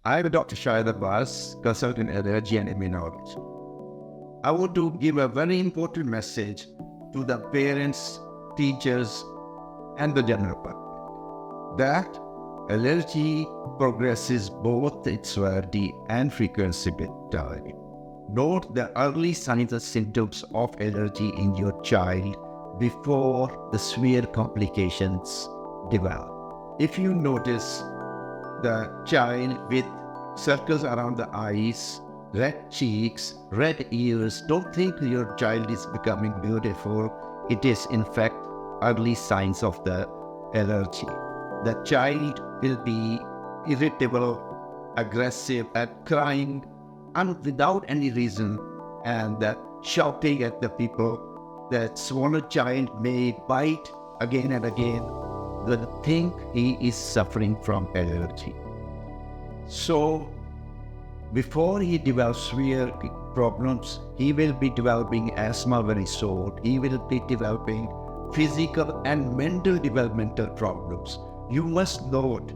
I'm Dr. Shahid Abbas, consultant in Allergy and Immunology. I want to give a very important message to the parents, teachers, and the general public that allergy progresses both its severity and frequency with time. Note the early signs and symptoms of allergy in your child before the severe complications develop. If you notice the child with circles around the eyes, red cheeks, red ears, don't think your child is becoming beautiful. It is in fact early signs of the allergy. The child will be irritable, aggressive, and crying and without any reason, and shouting at the people. That smaller child may bite again and again. They think he is suffering from allergy. So, before he develops severe problems, he will be developing asthma very soon. He will be developing physical and mental developmental problems. You must note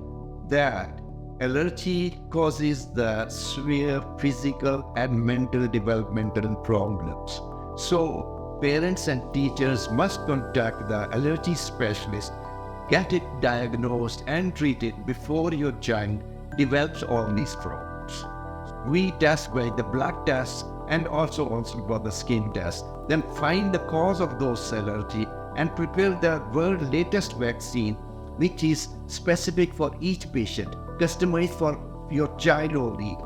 that allergy causes the severe physical and mental developmental problems. So, parents and teachers must contact the allergy specialist, get it diagnosed and treated before your child develops all these problems. We test by the blood test and also for the skin test, then find the cause of those allergy and prepare the world's latest vaccine, which is specific for each patient, customized for your child only,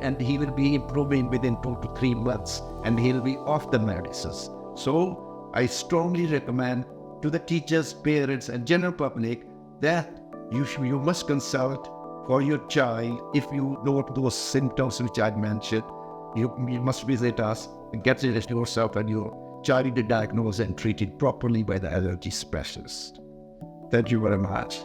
and he will be improving within 2 to 3 months, and he'll be off the medicines. So I strongly recommend to the teachers, parents, and general public that you must consult for your child. If you note those symptoms which I mentioned, you must visit us and get it yourself and your child diagnosed and treated properly by the allergy specialist. Thank you very much.